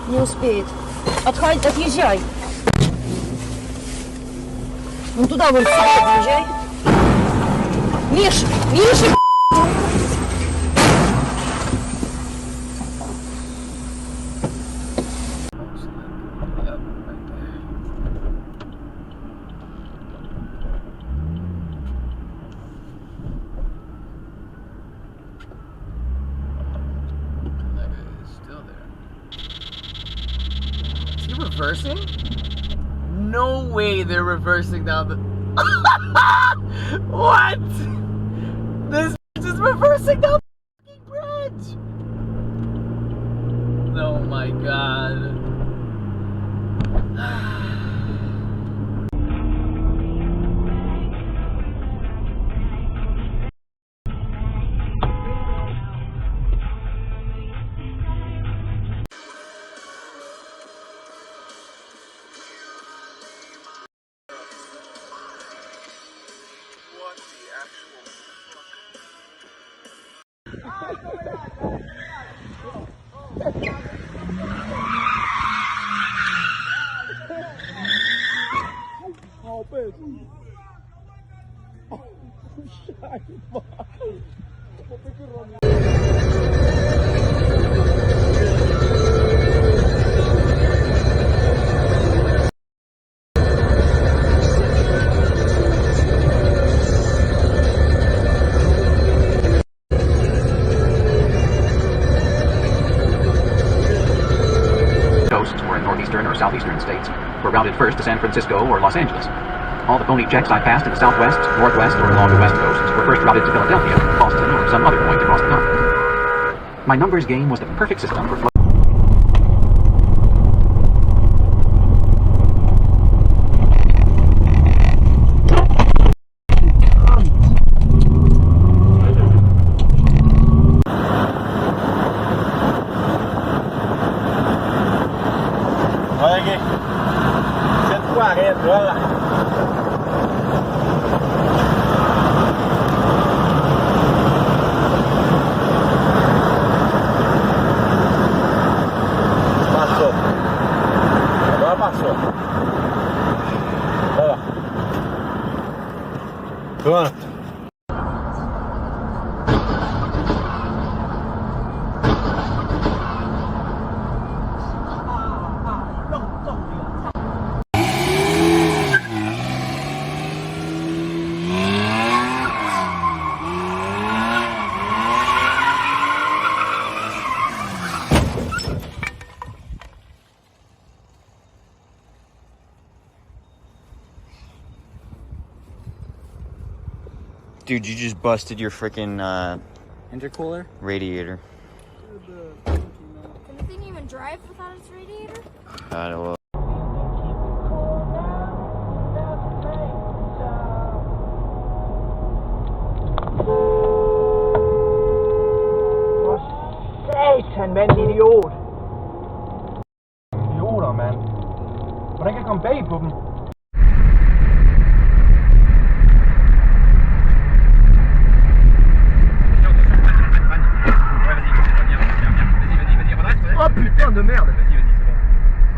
Не успеет. Отъезжай. Ну туда вон подъезжай. Миша! Миша! Reversing? No way they're reversing down the... What? This is reversing down the fucking bridge! Oh my god. Or southeastern states were routed first to San Francisco or Los Angeles. All the phony checks I passed in the southwest, northwest, or along the west coast were first routed to Philadelphia, Boston, or some other point across the continent. My numbers game was the perfect system for Pronto. Dude, you just busted your freaking intercooler radiator. Can the thing even drive without its radiator? I don't know. Satan, mand, idiot! Idioter, mand. Hvordan kan jeg komme bag på dem? Oh putain de merde! Vas-y, c'est bon.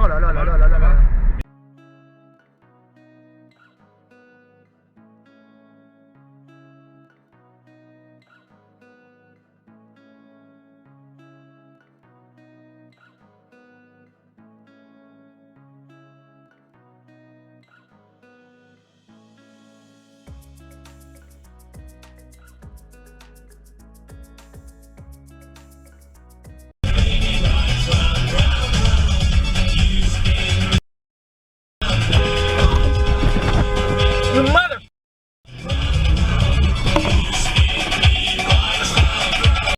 Oh là là là là là là là.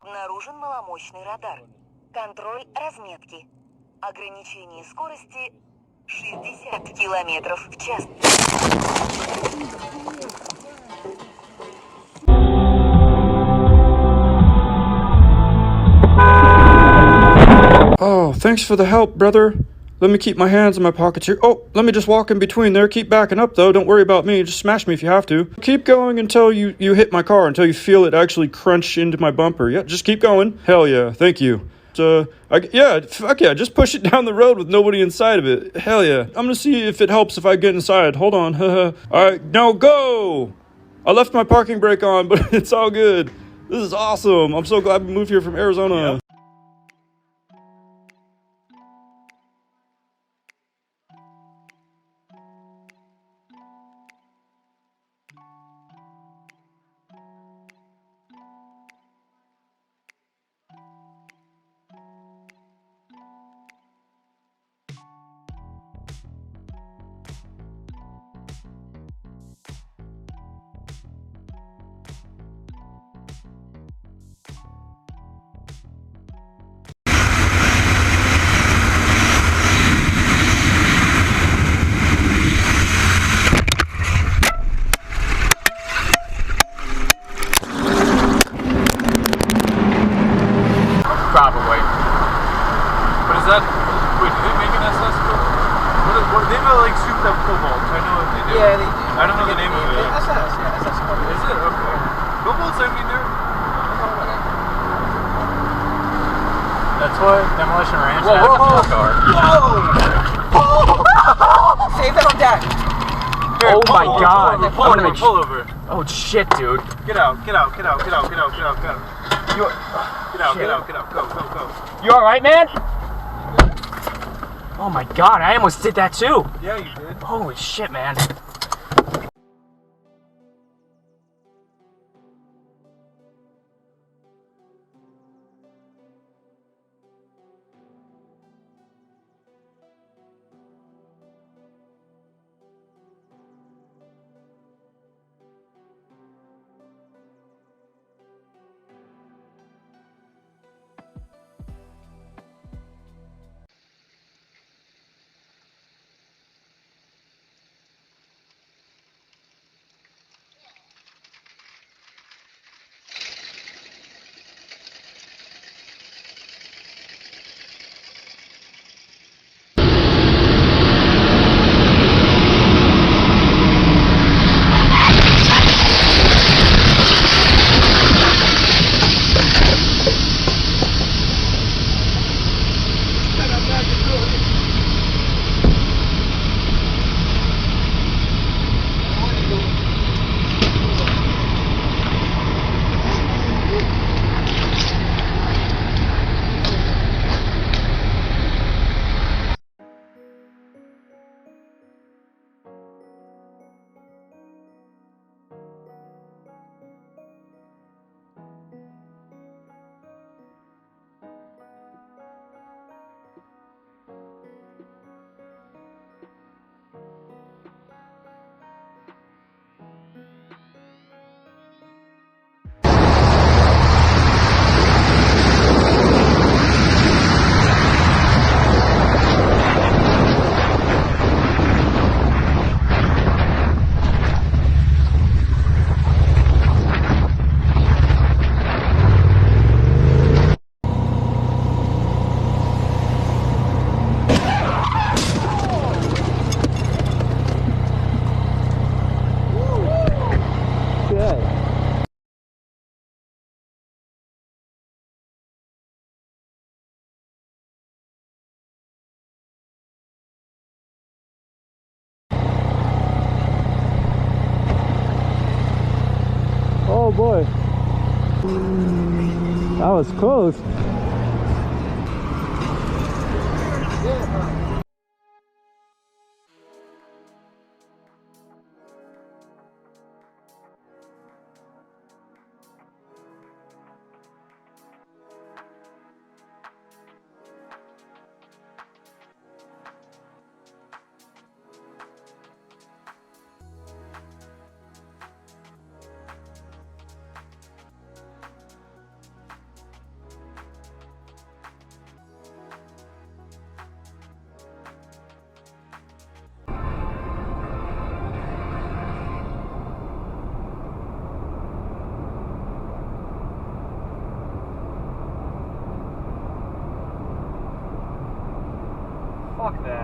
Обнаружен маломощный радар. Контроль разметки. Ограничение скорости 60 километров в час. Oh, thanks for the help, brother. Let me keep my hands in my pockets here. Oh, let me just walk in between there. Keep backing up, though. Don't worry about me. Just smash me if you have to. Keep going until you hit my car, until you feel it actually crunch into my bumper. Yeah, just keep going. Hell yeah. Thank you. Yeah, fuck yeah. Just push it down the road with nobody inside of it. Hell yeah. I'm gonna see if it helps if I get inside. Hold on. All right, now go. I left my parking brake on, but it's all good. This is awesome. I'm so glad we moved here from Arizona. Probably. But is that... Wait, do they make an SS? What they have like souped up cobalt. I know what they do. Yeah, they do. I don't know the name of it. SS, yeah, SS. Is it? Okay. Cobalt's, I mean, they're... That's what Demolition Ranch has a full car. Whoa! Save that on deck. Here, Oh my God. Pull over. Oh shit, dude. Get out. You Get out. Go. You alright, man? Oh my God, I almost did that too. Yeah, you did. Holy shit, man. Oh boy. That was close. Fuck that.